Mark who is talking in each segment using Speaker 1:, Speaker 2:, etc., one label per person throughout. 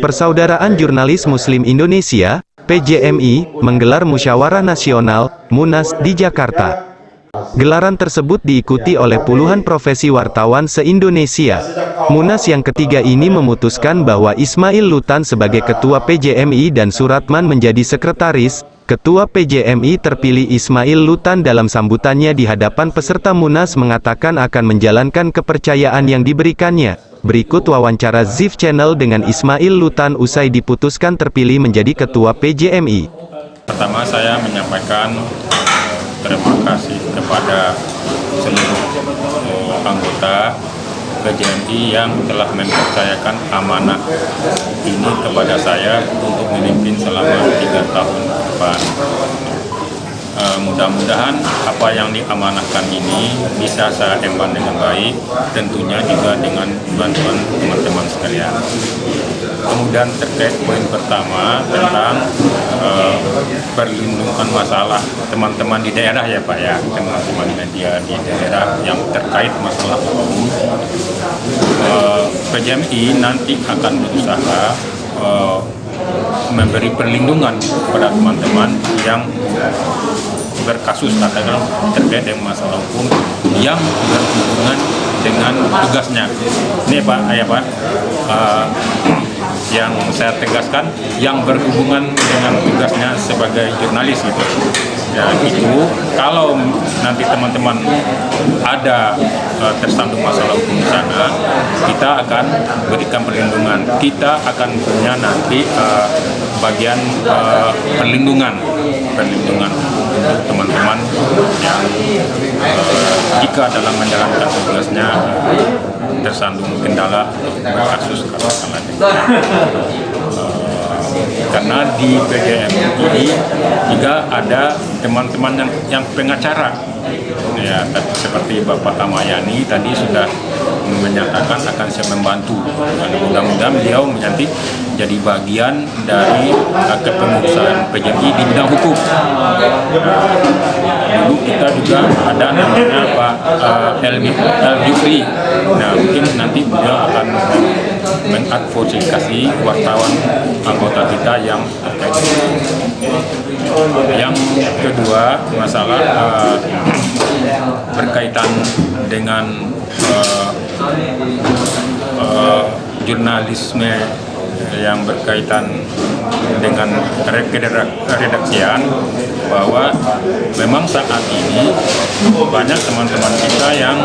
Speaker 1: Persaudaraan Jurnalis Muslim Indonesia, PJMI, menggelar Musyawarah Nasional, Munas, di Jakarta. Gelaran tersebut diikuti oleh puluhan profesi wartawan se-Indonesia. Munas yang ketiga ini memutuskan bahwa Ismail Lutan sebagai Ketua PJMI dan Suratman menjadi Sekretaris. Ketua PJMI terpilih Ismail Lutan dalam sambutannya di hadapan peserta Munas mengatakan akan menjalankan kepercayaan yang diberikannya. Berikut wawancara ZIF Channel dengan Ismail Lutan usai diputuskan terpilih menjadi Ketua PJMI.
Speaker 2: Pertama saya menyampaikan terima kasih kepada seluruh anggota PJMI yang telah mempercayakan amanah ini kepada saya untuk memimpin selama 3 tahun ke depan. Mudah-mudahan apa yang diamanahkan ini bisa saya emban dengan baik, tentunya juga dengan bantuan teman-teman sekalian. Kemudian terkait poin pertama tentang perlindungan masalah teman-teman di daerah ya Pak ya, teman-teman media di daerah yang terkait masalah hukum. PJMI nanti akan berusaha memberi perlindungan kepada teman-teman yang berkasus katakan terkait dengan masalah hukum yang berhubungan dengan tugasnya. Ini Pak, ya Pak, yang saya tegaskan yang berhubungan dengan tugasnya sebagai jurnalis gitu. Ya itu kalau nanti teman-teman ada tersandung masalah hukum di sana, kita akan berikan perlindungan. Kita akan punya nanti bagian perlindungan untuk teman-teman yang jika dalam menjalankan tugasnya tersandung kendala kasus katakanlah karena di PJMI ini juga ada teman-teman yang pengacara ya, seperti Bapak Amayani tadi sudah menyatakan akan saya membantu, dan mudah-mudahan beliau nanti jadi bagian dari kepengurusan PJMI di bidang hukum. Dulu kita juga ada namanya Pak El-Jufri. Nah mungkin nanti beliau akan mengadvokasi wartawan anggota kita yang terkait. Yang kedua masalah berkaitan dengan jurnalisme yang berkaitan dengan redaksian, bahwa memang saat ini banyak teman-teman kita yang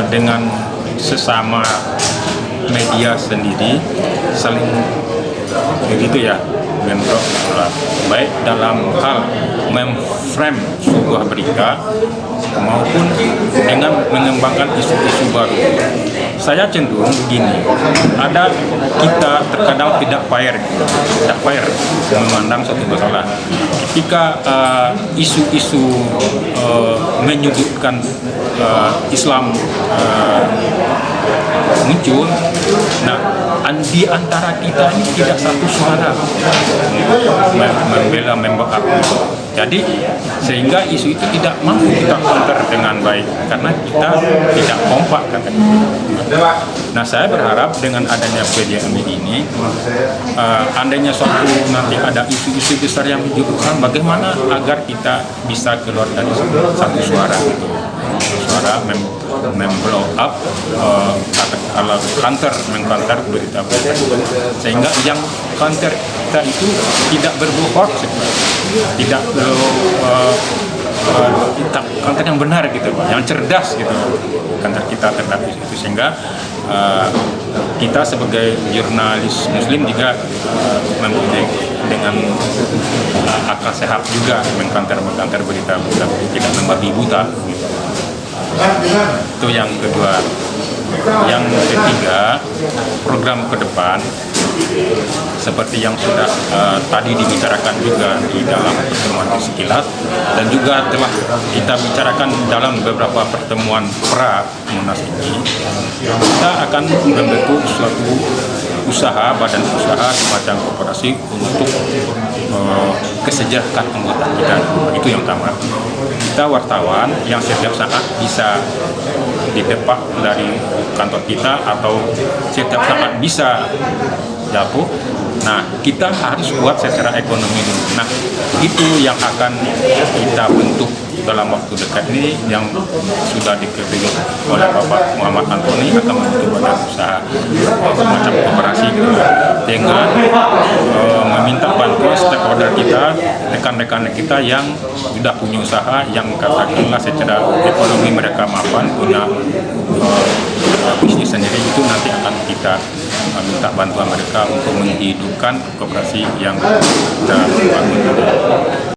Speaker 2: dengan sesama media sendiri saling begitu ya, bentrok, baik dalam hal memframe sebuah berita maupun dengan mengembangkan isu-isu baru. Saya cenderung begini, ada kita terkadang tidak fair memandang suatu masalah. Ketika isu-isu menyudutkan Islam muncul, nah di antara kita ini tidak satu suara membela membackup. Jadi sehingga isu itu tidak mampu kita counter dengan baik karena kita tidak kompak katanya. Nah saya berharap dengan adanya PJMI ini, andainya suatu nanti ada isu-isu besar yang menyudutkan, bagaimana agar kita bisa keluar dari satu suara, memblow up kalau mengcounter berita-berita, sehingga yang counter kita itu tidak berbohong, tidak counter yang benar gitu, yang cerdas gitu, counter kita terhadap itu, sehingga kita sebagai jurnalis Muslim juga mempunyai dengan akal sehat juga mengcounter berita tidak membabi buta gitu. Itu yang kedua. Yang ketiga, program ke depan seperti yang sudah tadi dibicarakan juga di dalam pertemuan sekilas dan juga telah kita bicarakan dalam beberapa pertemuan pra Munas ini, kita akan membentuk suatu usaha, badan usaha semacam koperasi untuk kesejahteraan anggota kita. Itu yang utama. Kita wartawan yang setiap saat bisa di depan dari kantor kita atau setiap saat bisa jatuh. Nah, kita harus buat secara ekonomi dulu. Nah, itu yang akan kita bentuk dalam waktu dekat ini, yang sudah dikepilih oleh Bapak Muhammad Antoni akan membentuk badan usaha semacam koperasi gitu, dengan meminta bantuan stakeholder kita, rekan-rekan kita yang sudah punya usaha, yang katakanlah secara ekonomi mereka mapan, punya bisnis sendiri, itu nanti akan kita minta bantuan mereka untuk menghidupkan koperasi yang kita bangun.